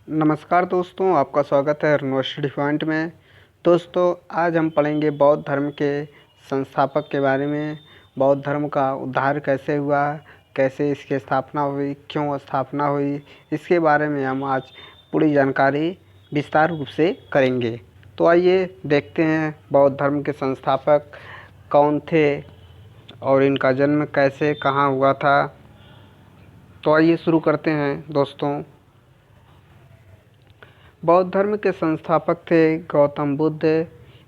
नमस्कार दोस्तों, आपका स्वागत है यूनिवर्सिटी पॉइंट में। दोस्तों, आज हम पढ़ेंगे बौद्ध धर्म के संस्थापक के बारे में। बौद्ध धर्म का उद्धार कैसे हुआ, कैसे इसकी स्थापना हुई, क्यों स्थापना हुई, इसके बारे में हम आज पूरी जानकारी विस्तार रूप से करेंगे। तो आइए देखते हैं बौद्ध धर्म के संस्थापक कौन थे और इनका जन्म कैसे कहाँ हुआ था। तो आइए शुरू करते हैं दोस्तों। बौद्ध धर्म के संस्थापक थे गौतम बुद्ध।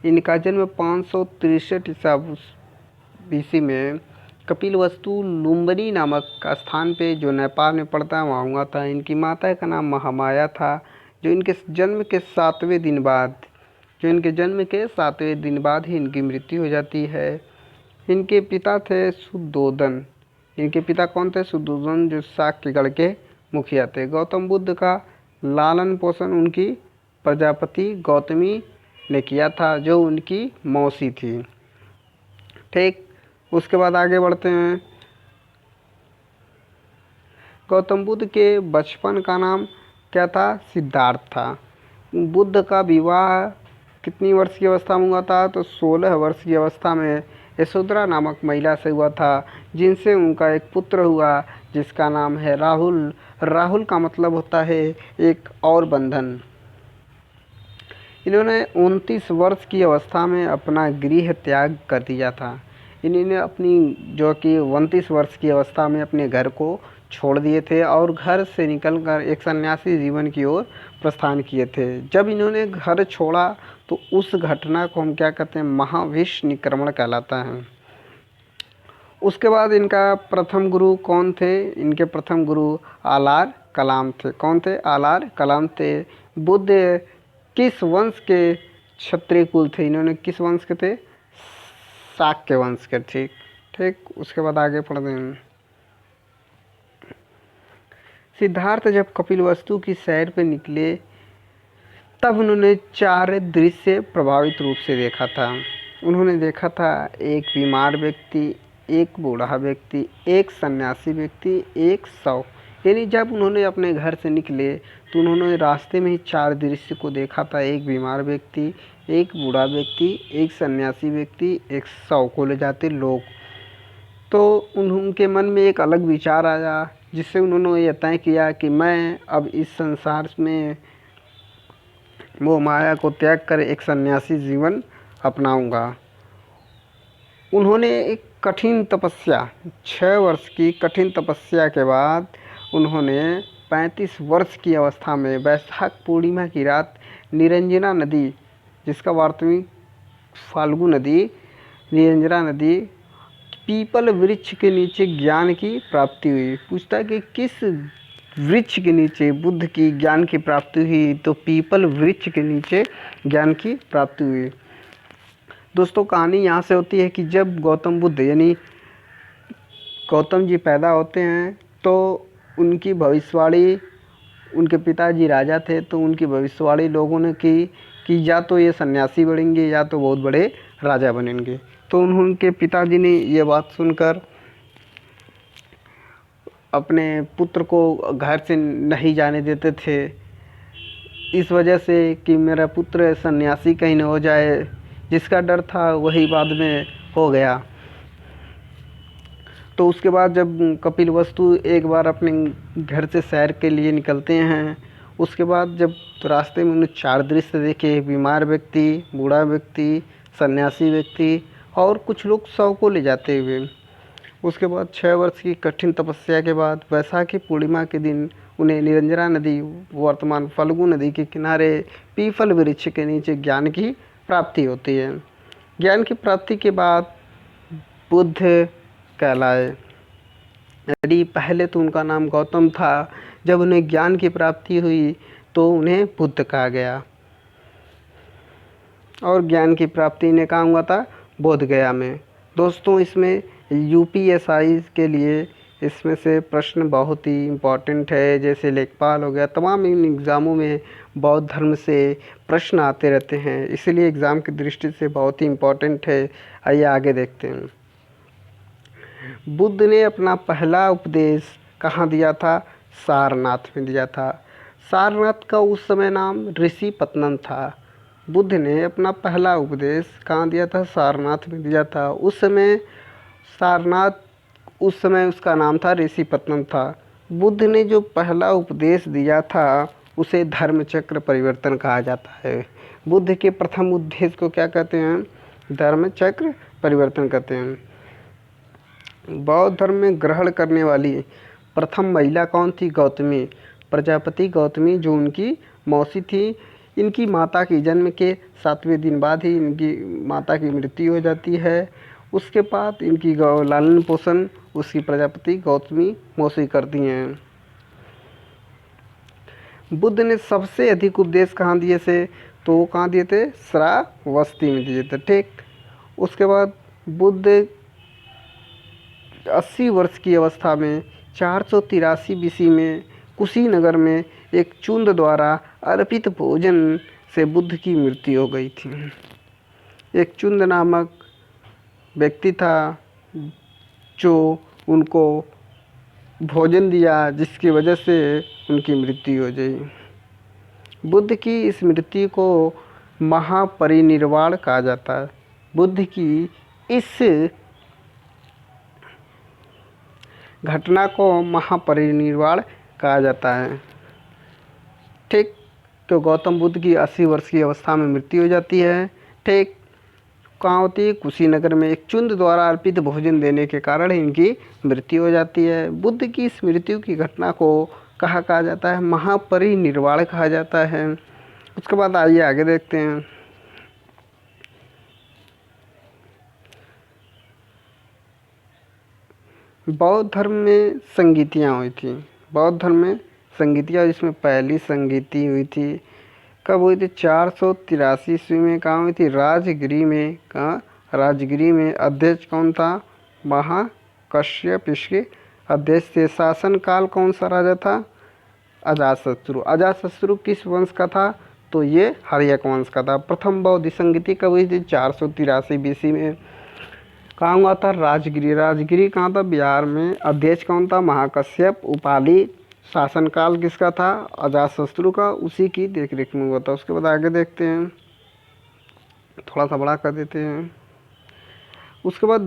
इनका जन्म 563 ईसा BC में कपिलवस्तु लुम्बिनी नामक स्थान पे, जो नेपाल में पड़ता है, वहाँ हुआ था। इनकी माता का नाम महामाया था, जो इनके जन्म के 7वें दिन बाद ही इनकी मृत्यु हो जाती है। इनके पिता थे शुद्धोदन। इनके पिता कौन थे? शुद्धोदन, जो शाक्यगढ़ के मुखिया थे। गौतम बुद्ध का लालन पोषण उनकी प्रजापति गौतमी ने किया था, जो उनकी मौसी थी। ठीक, उसके बाद आगे बढ़ते हैं। गौतम बुद्ध के बचपन का नाम क्या था? सिद्धार्थ था। बुद्ध का विवाह कितनी वर्ष की अवस्था में हुआ था? तो 16 वर्ष की अवस्था में यशोधरा नामक महिला से हुआ था, जिनसे उनका एक पुत्र हुआ, जिसका नाम है राहुल। राहुल का मतलब होता है एक और बंधन। इन्होंने 29 वर्ष की अवस्था में अपना गृह त्याग कर दिया था। इन्होंने अपनी जो कि 29 वर्ष की अवस्था में अपने घर को छोड़ दिए थे और घर से निकलकर एक सन्यासी जीवन की ओर प्रस्थान किए थे। जब इन्होंने घर छोड़ा तो उस घटना को हम क्या कहते हैं? महाविश्व निक्रमण कहलाता है। उसके बाद इनका प्रथम गुरु कौन थे? इनके प्रथम गुरु आलार कलाम थे। कौन थे? आलार कलाम थे। बुद्ध किस वंश के क्षत्रिय कुल थे? इन्होंने किस वंश के थे? शाक्य वंश के। ठीक, उसके बाद आगे पढ़ते हैं। सिद्धार्थ जब कपिलवस्तु की सैर पर निकले, तब उन्होंने 4 दृश्य प्रभावित रूप से देखा था। उन्होंने देखा था एक बीमार व्यक्ति, एक बूढ़ा व्यक्ति, एक सन्यासी व्यक्ति, एक शव। यानी जब उन्होंने अपने घर से निकले तो उन्होंने रास्ते में ही 4 दृश्य को देखा था। एक बीमार व्यक्ति, एक बूढ़ा व्यक्ति, एक सन्यासी व्यक्ति, एक शव को ले जाते लोग। तो उनके मन में एक अलग विचार आया, जिससे उन्होंने ये तय किया कि मैं अब इस संसार में वो माया को त्याग कर एक सन्यासी जीवन अपनाऊंगा। उन्होंने एक कठिन तपस्या, 6 वर्ष की कठिन तपस्या के बाद उन्होंने 35 वर्ष की अवस्था में वैशाख पूर्णिमा की रात निरंजना नदी, जिसका वास्तविक फाल्गु नदी, निरंजना नदी, पीपल वृक्ष के नीचे ज्ञान की प्राप्ति हुई। पूछता है कि किस वृक्ष के नीचे बुद्ध की ज्ञान की प्राप्ति हुई? तो पीपल वृक्ष के नीचे ज्ञान की प्राप्ति हुई। दोस्तों, कहानी यहाँ से होती है कि जब गौतम बुद्ध यानी गौतम जी पैदा होते हैं तो उनकी भविष्यवाणी, उनके पिताजी राजा थे, तो उनकी भविष्यवाणी लोगों ने की कि या तो ये सन्यासी बनेंगे या तो बहुत बड़े राजा बनेंगे। तो उनके पिताजी ने ये बात सुनकर अपने पुत्र को घर से नहीं जाने देते थे, इस वजह से कि मेरा पुत्र सन्यासी कहीं न हो जाए। जिसका डर था वही बाद में हो गया। तो उसके बाद जब कपिलवस्तु एक बार अपने घर से सैर के लिए निकलते हैं, उसके बाद जब रास्ते में उन्हें 4 दृश्य देखे, बीमार व्यक्ति, बूढ़ा व्यक्ति, सन्यासी व्यक्ति और कुछ लोग शव को ले जाते हुए। उसके बाद 6 वर्ष की कठिन तपस्या के बाद वैशाखी पूर्णिमा के दिन उन्हें निरंजना नदी, वर्तमान फल्गु नदी के किनारे पीपल वृक्ष के नीचे ज्ञान की प्राप्ति होती है। ज्ञान की प्राप्ति के बाद बुद्ध कहलाए। यदि पहले तो उनका नाम गौतम था, जब उन्हें ज्ञान की प्राप्ति हुई तो उन्हें बुद्ध कहा गया। और ज्ञान की प्राप्ति ने कहाँ हुआ था? बोध गया में। दोस्तों, इसमें UPSI के लिए इसमें से प्रश्न बहुत ही इम्पोर्टेंट है, जैसे लेखपाल हो गया। तमाम इन एग्ज़ामों में बौद्ध धर्म से प्रश्न आते रहते हैं, इसलिए एग्ज़ाम की दृष्टि से बहुत ही इम्पोर्टेंट है। आइए आगे देखते हैं। बुद्ध ने अपना पहला उपदेश कहाँ दिया था? सारनाथ में दिया था। सारनाथ का उस समय नाम ऋषि पत्तनम था। बुद्ध ने अपना पहला उपदेश कहाँ दिया था? सारनाथ में दिया था। उस समय सारनाथ, उस समय उसका नाम था ऋषि पत्तनम था। बुद्ध ने जो पहला उपदेश दिया था उसे धर्मचक्र परिवर्तन कहा जाता है। बुद्ध के प्रथम उद्देश्य को क्या कहते हैं? धर्मचक्र परिवर्तन कहते हैं। बौद्ध धर्म में ग्रहण करने वाली प्रथम महिला कौन थी? गौतमी, प्रजापति गौतमी, जो उनकी मौसी थी। इनकी माता के जन्म के 7वें दिन बाद ही इनकी माता की मृत्यु हो जाती है। उसके बाद इनकी लालन पोषण उसकी प्रजापति गौतमी मौसी करती हैं। बुद्ध ने सबसे अधिक उपदेश कहाँ दिए थे? तो वो कहाँ दिए थे? श्रावस्ती में दिए थे। ठीक। उसके बाद बुद्ध 80 वर्ष की अवस्था में 483 BC में कुशीनगर में एक चुंद द्वारा अर्पित भोजन से बुद्ध की मृत्यु हो गई थी। एक चुंद नामक व्यक्ति था जो उनको भोजन दिया, जिसकी वजह से उनकी मृत्यु हो गई। बुद्ध की इस मृत्यु को महापरिनिर्वाण कहा जाता है। बुद्ध की इस घटना को महापरिनिर्वाण कहा जाता है। ठीक। तो गौतम बुद्ध की 80 वर्ष की अवस्था में मृत्यु हो जाती है। ठीक। कहाँ होती है? कुशीनगर में एक चुंद द्वारा अर्पित भोजन देने के कारण इनकी मृत्यु हो जाती है। बुद्ध की इस मृत्यु की घटना को कहा जाता है? महापरिनिर्वाण कहा जाता है। उसके बाद आइए आगे देखते हैं। बौद्ध धर्म में संगीतियाँ हुई थी। बौद्ध धर्म में संगीतियाँ, जिसमें पहली संगीति हुई थी कब हुई थी? 483 ईस्वी में। कहाँ हुई थी? राजगिरी में। कहाँ? राजगिरी में। अध्यक्ष कौन था? महाकश्यप इसके अध्यक्ष थे। शासनकाल कौन सा राजा था? अजातशत्रु। अजातशत्रु किस वंश का था? तो ये हर्यक वंश का था। प्रथम बौद्ध संगीति कब हुई थी? 483 BC में। कहाँ हुआ था? राजगिरी। राजगिरी कहाँ था? बिहार में। अध्यक्ष कौन था? महाकश्यप। उपाधि, शासनकाल किसका था? अजातशत्रु का, उसी की देखरेख में हुआ था। उसके बाद आगे देखते हैं, थोड़ा सा बड़ा कर देते हैं। उसके बाद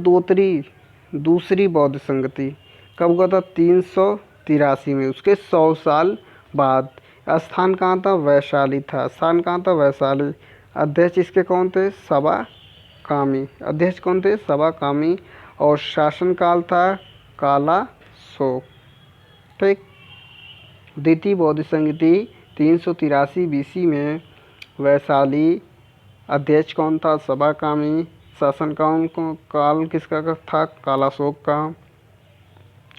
दूसरी बौद्ध संगति कब हुआ था? 383 में। उसके 100 साल बाद। स्थान कहाँ था? वैशाली था। स्थान कहाँ था? वैशाली। अध्यक्ष इसके कौन थे? सवा कामी। अध्यक्ष कौन थे? सवा कामी। और शासनकाल था काला शोक। ठीक। द्वितीय बौद्ध संगति 383 BC में। वैशाली। अध्यक्ष कौन था? सवा कामी। शासन काल किसका था? काला शोक का।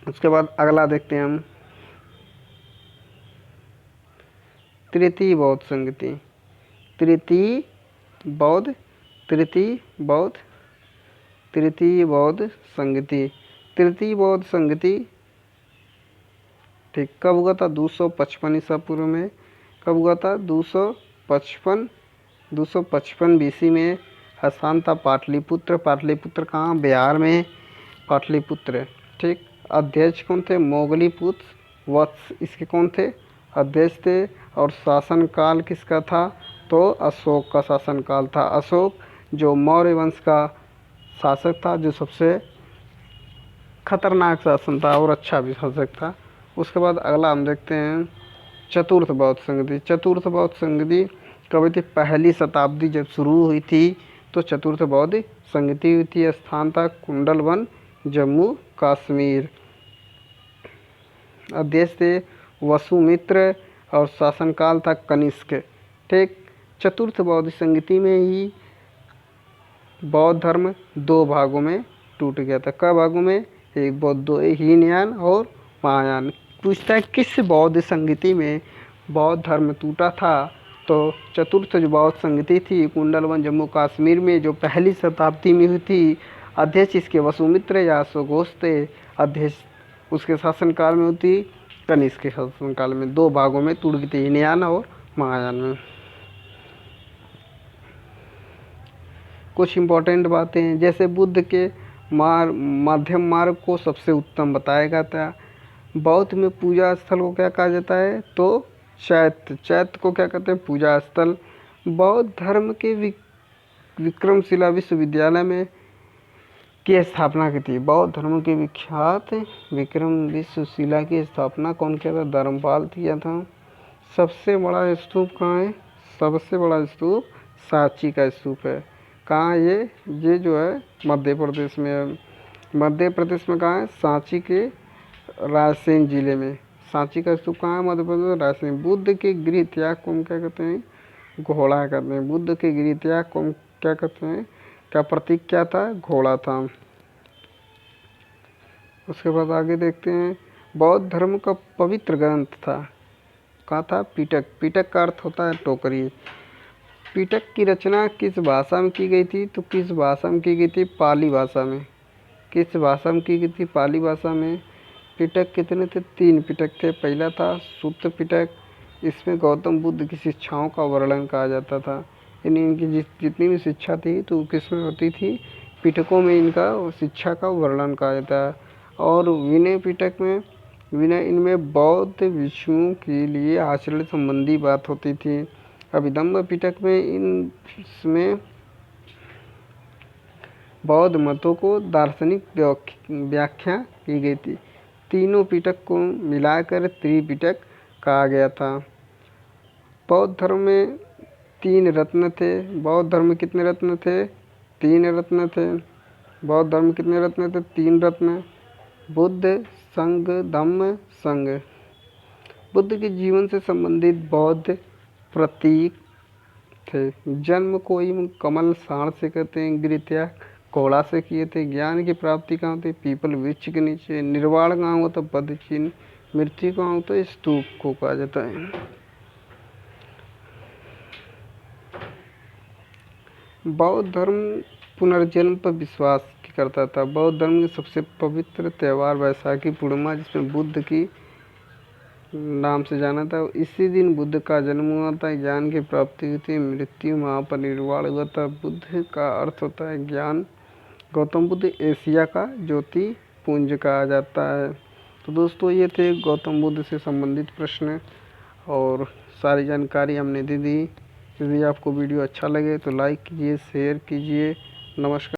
उसके बाद अगला देखते हैं हम, तृतीय बौद्ध संगति। तृतीय बौद्ध संगति। तृतीय बौद्ध संगति ठीक कब हुआ था? 255 ईसा पूर्व में। कब हुआ था? 255 BC में। स्थान था पाटलिपुत्र। पाटलिपुत्र कहाँ? बिहार में। पाटलिपुत्र। ठीक। अध्यक्ष कौन थे? मोगलीपुत्र वत्स इसके कौन थे? अध्यक्ष थे। और शासनकाल किसका था? तो अशोक का शासनकाल था। अशोक जो मौर्य वंश का शासक था, जो सबसे खतरनाक शासन था और अच्छा भी शासक था। उसके बाद अगला हम देखते हैं, चतुर्थ बौद्ध संगति। चतुर्थ बौद्ध संगति कब हुई थी? पहली शताब्दी जब शुरू हुई थी तो चतुर्थ बौद्ध संगति हुई थी। स्थान था कुंडलवन, जम्मू कश्मीर। अध्यक्ष थे वसुमित्र और शासनकाल था कनिष्क। ठीक। चतुर्थ बौद्ध संगति में ही बौद्ध धर्म 2 भागों में टूट गया था। कई भागों में? एक बौद्ध हीनयान और महायान। पूछता है किस बौद्ध संगति में बौद्ध धर्म टूटा था? तो चतुर्थ जो बौद्ध संगति थी कुंडलवन जम्मू कश्मीर में, जो पहली शताब्दी में हुई थी। अध्यक्ष इसके वसुमित्र या अश्वघोष थे। अध्यक्ष उसके शासनकाल में होती, कनिष्क के शासनकाल में। 2 भागों में टूट गई थी, हीनयान और महायान में। कुछ इम्पोर्टेंट बातें, जैसे बुद्ध के मध्यम मार्ग को सबसे उत्तम बताया गया था। बौद्ध में पूजा स्थल को क्या कहा जाता है? तो चैत्य को क्या कहते हैं? पूजा स्थल। बौद्ध धर्म के विक्रमशिला विश्वविद्यालय में की स्थापना की थी। बौद्ध धर्म के विख्यात विक्रम विश्वशिला की स्थापना कौन किया था? धर्मपाल किया था। सबसे बड़ा स्तूप कहाँ है? सबसे बड़ा स्तूप सांची का स्तूप है। कहाँ है ये? ये जो है मध्य प्रदेश में है। मध्य प्रदेश में कहाँ है? सांची के रायसेन जिले में। सांची का स्तूप कहाँ है? मध्य प्रदेश रायसेन। बुद्ध के गृह त्याग को हम क्या कहते हैं? घोड़ा कहते हैं। बुद्ध के गृह त्याग को हम क्या कहते हैं? क्या प्रतीक क्या था? घोड़ा था। उसके बाद आगे देखते हैं। बौद्ध धर्म का पवित्र ग्रंथ था, कहाँ था? पिटक। पिटक का अर्थ होता है टोकरी। पिटक की रचना किस भाषा में की गई थी? तो किस भाषा में की गई थी? पाली भाषा में। किस भाषा में की गई थी? पाली भाषा में। पिटक कितने थे? 3 पिटक थे। पहला था सूत्र पिटक, इसमें गौतम बुद्ध की शिक्षाओं का वर्णन कहा जाता था। यानी इनकी जितनी भी शिक्षा थी तो किसमें होती थी? पिटकों में इनका शिक्षा का वर्णन कहा जाता है। और विनय पिटक में, विनय इनमें बौद्ध भिक्षुओं के लिए आचरण संबंधी बात होती थी। अभिधम्म पिटक में इसमें बौद्ध मतों को दार्शनिक व्याख्या की गई थी। तीनों पिटक को मिलाकर त्रिपिटक कहा गया था। बौद्ध धर्म में 3 रत्न थे। बौद्ध धर्म में कितने रत्न थे? 3 रत्न थे। बौद्ध धर्म में कितने रत्न थे? 3 रत्न। बुद्ध, संघ, धम्म, संघ। बुद्ध के जीवन से संबंधित बौद्ध प्रतीक थे। जन्म को कमल साढ़ से कहते हैं। गृह त्याग घोड़ा से किए थे। ज्ञान की प्राप्ति कहाँ होती? पीपल वृक्ष के नीचे। निर्वाण कहाँ होता? बद्ध चिन्ह। मृत्यु कहाँ होता? स्तूप को कहा जाता है। बौद्ध धर्म पुनर्जन्म पर विश्वास करता था। बौद्ध धर्म के सबसे पवित्र त्यौहार वैशाखी पूर्णिमा, जिसमें बुद्ध की नाम से जाना था। इसी दिन बुद्ध का जन्म हुआ था। ज्ञान की प्राप्ति हुई थी। मृत्यु महापरिनिर्वाण हुआ था। बुद्ध का अर्थ होता है ज्ञान। गौतम बुद्ध एशिया का ज्योति पुंज कहा जाता है। तो दोस्तों ये थे गौतम बुद्ध से संबंधित प्रश्न और सारी जानकारी हमने दे दी। यदि आपको वीडियो अच्छा लगे तो लाइक कीजिए, शेयर कीजिए। नमस्कार।